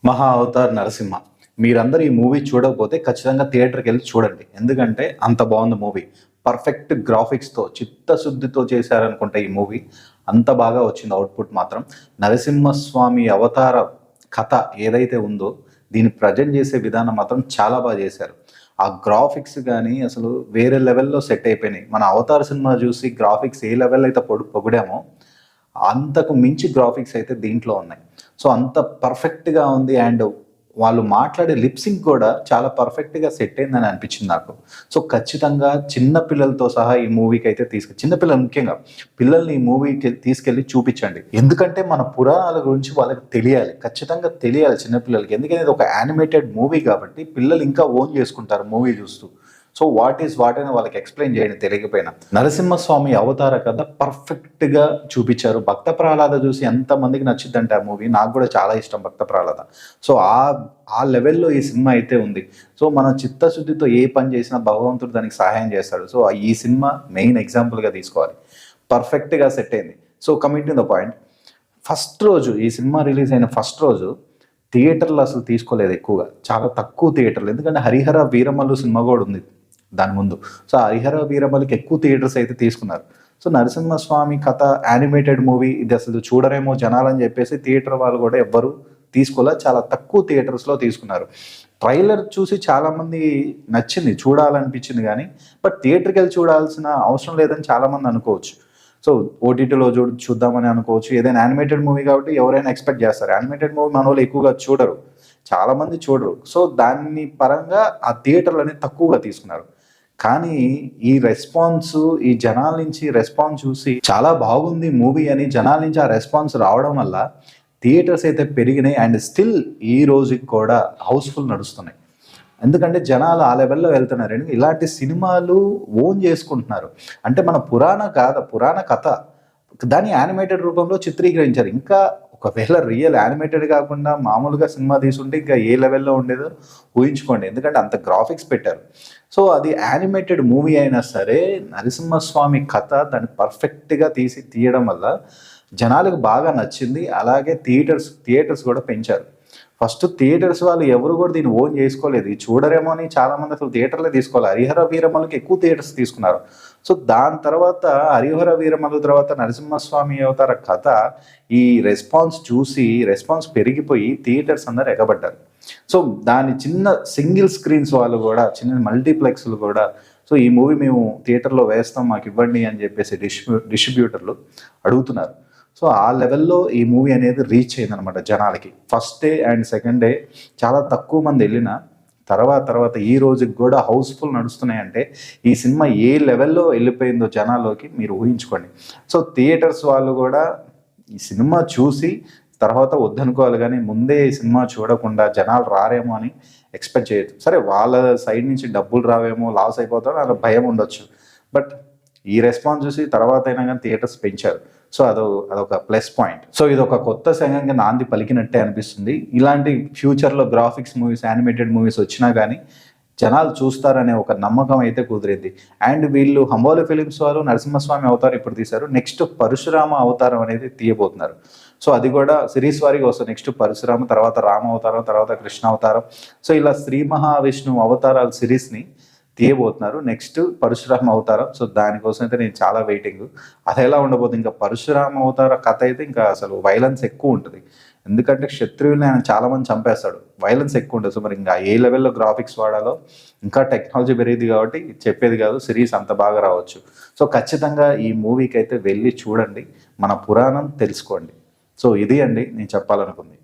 మహా అవతార్ నరసింహ. మీరందరూ ఈ మూవీ చూడకపోతే ఖచ్చితంగా థియేటర్‌కి ఎళ్లి చూడండి. ఎందుకంటే అంత బావుంది మూవీ. పర్ఫెక్ట్ గ్రాఫిక్స్‌తో చిత్తశుద్ధితో చేశారనుకుంటా ఈ మూవీ. అంత బాగా వచ్చింది అవుట్‌పుట్ మాత్రం. నరసింహస్వామి అవతార కథ ఏదైతే ఉందో దీన్ని ప్రెజెంట్ చేసే విధానం మాత్రం చాలా బాగా చేశారు. ఆ గ్రాఫిక్స్ గాని అసలు వేరే లెవెల్‌లో సెట్ అయిపోయినాయి. మన 'అవతార్' సినిమా చూసి గ్రాఫిక్స్ ఏ లెవెల్‌లో అయితే పొగిడామో అంతకు మించి గ్రాఫిక్స్ అయితే దీంట్లో ఉన్నాయి. సో, అంత పర్ఫెక్ట్‌గా ఉంది. అండ్ వాళ్ళు మాట్లాడే లిప్ సింక్ కూడా చాలా పర్ఫెక్ట్‌గా సెట్ అయిందని అనిపించింది నాకు. సో, ఖచ్చితంగా చిన్న పిల్లలతో సహా ఈ మూవీకైతే చిన్న పిల్లలు ముఖ్యంగా పిల్లల్ని ఈ మూవీకి తీసుకెళ్ళి చూపించండి. ఎందుకంటే మన పురాణాల గురించి వాళ్ళకి తెలియాలి. ఖచ్చితంగా తెలియాలి చిన్న పిల్లలకి. ఎందుకంటే ఇది ఒక యానిమేటెడ్ మూవీ కాబట్టి పిల్లలు ఇంకా ఓన్ చేసుకుంటారు మూవీ చూస్తూ. సో వాట్ ఈస్ వాట్ అని వాళ్ళకి ఎక్స్ప్లెయిన్ చేయండి తెలియకపోయినా. నరసింహస్వామి అవతార కథ పర్ఫెక్ట్‌గా చూపించారు. భక్త ప్రహ్లాద చూసి ఎంతమందికి నచ్చిద్దంటే ఆ మూవీ. నాకు కూడా చాలా ఇష్టం భక్త ప్రహ్లాద. సో ఆ లెవెల్‌లో ఈ సినిమా అయితే ఉంది. సో మనం చిత్తశుద్ధితో ఏ పని చేసినా భగవంతుడు దానికి సహాయం చేస్తాడు. సో ఈ సినిమా మెయిన్ ఎగ్జాంపుల్‌గా తీసుకోవాలి. పర్ఫెక్ట్‌గా సెట్ అయింది. So coming to the point. First రోజు ఈ సినిమా రిలీజ్ అయిన ఫస్ట్ రోజు థియేటర్‌లో అసలు తీసుకోలేదు ఎక్కువగా. చాలా తక్కువ థియేటర్‌లు. ఎందుకంటే 'హరిహర వీరమల్లు' సినిమా కూడా ఉంది దాని ముందు. సో, 'హరిహర వీరమల్లు'కి ఎక్కువ థియేటర్స్ అయితే తీసుకున్నారు. సో, నరసింహస్వామి కథ యానిమేటెడ్ మూవీ ఇది అసలు చూడరేమో జనాలని చెప్పేసి థియేటర్ వాళ్ళు కూడా ఎవ్వరు తీసుకోలే. చాలా తక్కువ థియేటర్స్‌లో తీసుకున్నారు. ట్రైలర్ చూసి చాలామంది నచ్చింది. చూడాలనిపించింది గానీ, బట్ థియేటర్‌కెళ్ళి చూడాల్సిన అవసరం లేదని చాలామంది అనుకోవచ్చు. సో, ఓటీటీలో చూద్దామని అనుకోవచ్చు. ఏదైనా యానిమేటెడ్ మూవీ కాబట్టి ఎవరైనా ఎక్స్‌పెక్ట్ చేస్తారు. యానిమేటెడ్ మూవీ మనోళ్ళు ఎక్కువగా చూడరు. చాలామంది చూడరు. సో, దాన్ని పరంగా ఆ థియేటర్‌లనేవి తక్కువగా తీసుకున్నారు. కానీ ఈ రెస్పాన్సు ఈ జనాల నుంచి రెస్పాన్స్ చూసి చాలా బాగుంది మూవీ అని జనాల నుంచి ఆ రెస్పాన్స్ రావడం వల్ల థియేటర్స్ అయితే పెరిగినాయి. అండ్ స్టిల్ ఈ రోజుకి కూడా హౌస్‌ఫుల్ నడుస్తున్నాయి. ఎందుకంటే జనాలు ఆ లెవెల్‌లో వెళ్తున్నారు. ఇలాంటి సినిమాలు ఓన్ చేసుకుంటున్నారు. అంటే మన పురాణ కథ దాన్ని యానిమేటెడ్ రూపంలో చిత్రీకరించారు. ఇంకా ఒకవేళ రియల్ యానిమేటెడ్ కాకుండా మామూలుగా సినిమా తీసుంటే ఇంకా ఏ లెవెల్‌లో ఉండేదో ఊహించుకోండి. ఎందుకంటే అంత గ్రాఫిక్స్ పెట్టారు. సో, అది యానిమేటెడ్ మూవీ అయినా సరే నరసింహస్వామి కథ దాన్ని పర్ఫెక్ట్‌గా తీయడం వల్ల జనాలకు బాగా నచ్చింది. అలాగే థియేటర్స్ కూడా పెంచారు. ఫస్ట్ థియేటర్స్ వాళ్ళు ఎవరు కూడా దీన్ని ఓన్ చేసుకోలేదు. ఇది చూడరేమో అని చాలామంది అసలు థియేటర్‌లే తీసుకోవాలి. 'హరిహర వీరమల్లు'కి ఎక్కువ థియేటర్స్ తీసుకున్నారు. సో, దాని తర్వాత 'హరిహర వీరమల్లు' తర్వాత 'నరసింహస్వామి అవతార' కథ ఈ రెస్పాన్స్ పెరిగిపోయి థియేటర్స్ అందరూ ఎగబడ్డారు. సో, దాని చిన్న సింగిల్ స్క్రీన్స్ వాళ్ళు కూడా చిన్న మల్టీప్లెక్స్‌లు కూడా సో, ఈ మూవీ మేము థియేటర్‌లో వేస్తాం మాకివ్వండి అని చెప్పేసి డిస్ట్రిబ్యూటర్లు అడుగుతున్నారు. సో, ఆ లెవెల్‌లో ఈ మూవీ అనేది రీచ్ అయిందనమాట జనాలకి. First day and second day చాలా తక్కువ మంది ఎళ్ళినా తర్వాత ఈ రోజుకి కూడా హౌస్‌ఫుల్ నడుస్తున్నాయంటే ఈ సినిమా ఏ లెవెల్‌లో వెళ్ళిపోయిందో జనాల్లోకి మీరు ఊహించుకోండి. సో, థియేటర్స్ వాళ్ళు కూడా ఈ సినిమా చూసి తర్వాత వద్దనుకోవాలి గానీ ముందే ఈ సినిమా చూడకుండా జనాలు రారేమో అని ఎక్స్‌పెక్ట్ చేయొద్దు. సరే వాళ్ళ సైడ్ నుంచి డబ్బులు రావేమో లాస్ అయిపోతారో అలా భయం ఉండొచ్చు. బట్ ఈ రెస్పాన్స్ చూసి తర్వాతైనా గానీ థియేటర్స్ పెంచారు. సో, అదొక ప్లస్ పాయింట్. సో, ఇదొక కొత్త సంఘంగా నాంది పలికినట్టే అనిపిస్తుంది. ఇలాంటి ఫ్యూచర్‌లో గ్రాఫిక్స్ మూవీస్, యానిమేటెడ్ మూవీస్ వచ్చినా గానీ జనాలు చూస్తారనే ఒక నమ్మకం అయితే కుదిరింది. అండ్ వీళ్ళు హంబోలి ఫిలిమ్స్ వాళ్ళు నరసింహస్వామి అవతారం ఇప్పుడు తీశారు. నెక్స్ట్ పరశురామ అవతారం అనేది తీయబోతున్నారు. సో, అది కూడా సిరీస్ వారీగా వస్తుంది. నెక్స్ట్ పరశురామ, తర్వాత రామ అవతారం, తర్వాత కృష్ణ అవతారం. సో, ఇలా శ్రీ మహావిష్ణువు అవతారాల సిరీస్‌ని తీయబోతున్నారు. నెక్స్ట్ పరశురామ అవతారం. సో, దానికోసం అయితే నేను చాలా వెయిటింగ్. అదెలా ఉండబోతుంది ఇంకా పరశురామ అవతార కథ అయితే ఇంకా అసలు వైలెన్స్ ఎక్కువ ఉంటది. ఎందుకంటే క్షత్రియుల్ని ఆయన చాలా మంది చంపేస్తాడు. వైలెన్స్ ఎక్కువ ఉంటది. సో, మరి ఇంకా ఏ లెవెల్‌లో గ్రాఫిక్స్ వాడాలో ఇంకా టెక్నాలజీ పెరిగిద్ది కాబట్టి చెప్పేది కాదు. సిరీస్ అంత బాగా రావచ్చు. సో, ఖచ్చితంగా ఈ మూవీకి అయితే వెళ్ళి చూడండి. మన పురాణం తెలుసుకోండి. సో, ఇది అండి నేను చెప్పాలనుకుంది.